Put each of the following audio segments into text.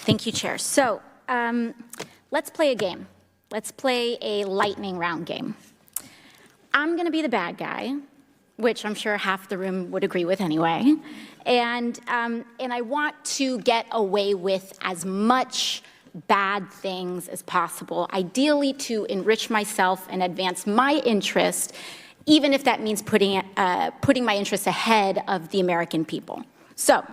Thank you, Chair. So let's play a game. Let's play a lightning round game. I'm going to be the bad guy, which I'm sure half the room would agree with anyway. And I want to get away with as much bad things as possible, ideally to enrich myself and advance my interest, even if that means putting my interests ahead of the American people. So,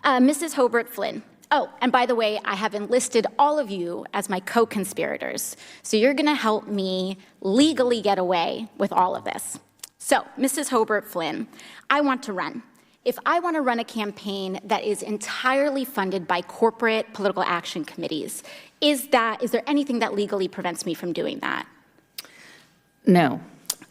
Mrs. Hobart Flynn. Oh, and by the way, I have enlisted all of you as my co-conspirators. So you're going to help me legally get away with all of this. So, Mrs. Hobart Flynn, I want to run. If I want to run a campaign that is entirely funded by corporate political action committees, is there anything that legally prevents me from doing that? No.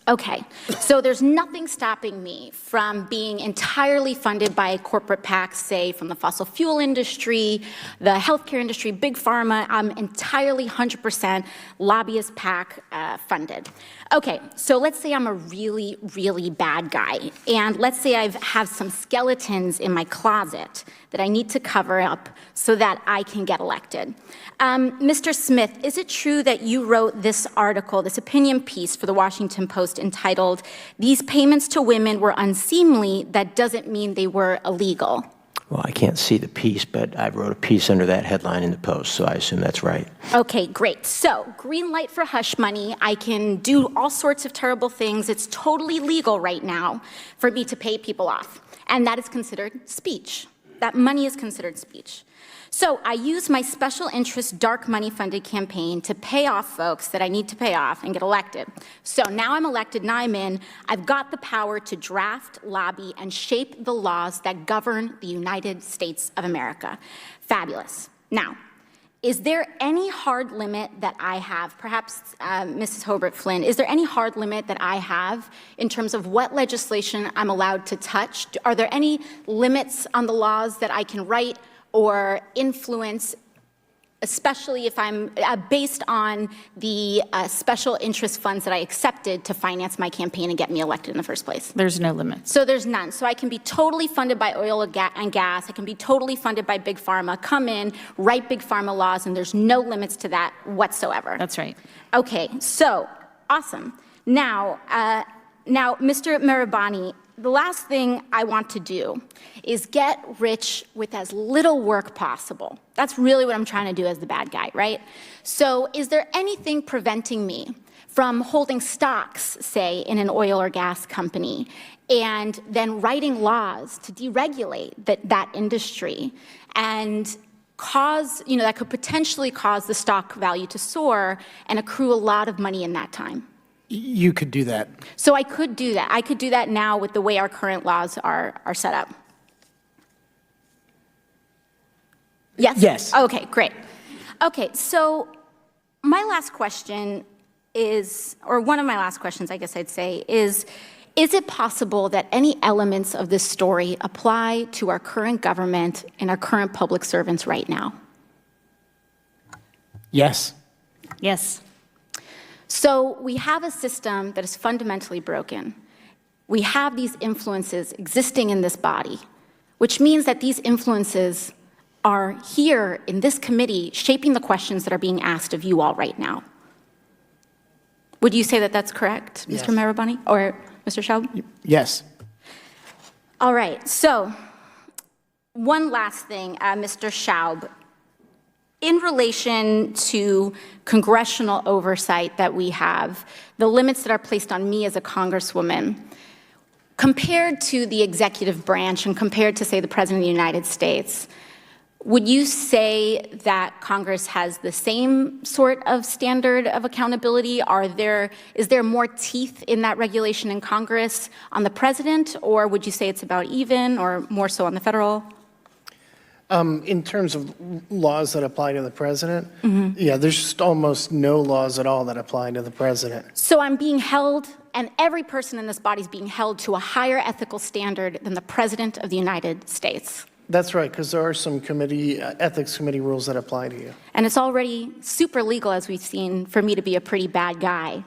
Okay, so there's nothing stopping me from being entirely funded by corporate PACs, say from the fossil fuel industry, the healthcare industry, big pharma. I'm entirely 100% lobbyist PAC funded. Okay, so let's say I'm a really, really bad guy, and let's say I have some skeletons in my closet that I need to cover up so that I can get elected. Mr. Smith, is it true that you wrote this article, this opinion piece for the Washington Post entitled, "These payments to women were unseemly, that doesn't mean they were illegal"? Well, I can't see the piece, but I wrote a piece under that headline in the Post, so I assume that's right. Okay, great. So, green light for hush money. I can do all sorts of terrible things. It's totally legal right now for me to pay people off. And that is considered speech. That money is considered speech. So I use my special interest dark money funded campaign to pay off folks that I need to pay off and get elected. So now I'm elected, now I'm in, I've got the power to draft, lobby, and shape the laws that govern the United States of America. Fabulous. Now, is there any hard limit that I have, perhaps Mrs. Hobart Flynn, is there any hard limit that I have in terms of what legislation I'm allowed to touch? Are there any limits on the laws that I can write or influence, especially if I'm based on the special interest funds that I accepted to finance my campaign and get me elected in the first place? There's no limit. So there's none. So I can be totally funded by oil and gas. I can be totally funded by Big Pharma, come in, write Big Pharma laws, and there's no limits to that whatsoever. That's right. Okay, so awesome. Now, Mr. Mirabani, the last thing I want to do is get rich with as little work possible. That's really what I'm trying to do as the bad guy, right? So is there anything preventing me from holding stocks, say, in an oil or gas company, and then writing laws to deregulate that industry and cause, that could potentially cause the stock value to soar and accrue a lot of money in that time? You could do that. So I could do that. I could do that now with the way our current laws are set up. Yes? Yes. Okay, great. Okay, so my last question is, or one of my last questions, I guess I'd say, is it possible that any elements of this story apply to our current government and our current public servants right now? Yes. Yes. So we have a system that is fundamentally broken. We have these influences existing in this body, which means that these influences are here in this committee shaping the questions that are being asked of you all right now. Would you say that that's correct, Yes. Mr. Mirabani or Mr. Schaub? Yes. All right, so one last thing, Mr. Schaub. In relation to congressional oversight that we have, the limits that are placed on me as a congresswoman, compared to the executive branch and compared to, say, the President of the United States, would you say that Congress has the same sort of standard of accountability? Is there more teeth in that regulation in Congress on the President, or would you say it's about even, or more so on the federal? In terms of laws that apply to the president, yeah, there's just almost no laws at all that apply to the president. So I'm being held, and every person in this body is being held to a higher ethical standard than the President of the United States. That's right, because there are some ethics committee rules that apply to you. And it's already super legal, as we've seen, for me to be a pretty bad guy.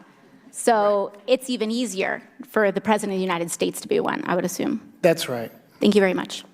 So it's even easier for the President of the United States to be one, I would assume. That's right. Thank you very much.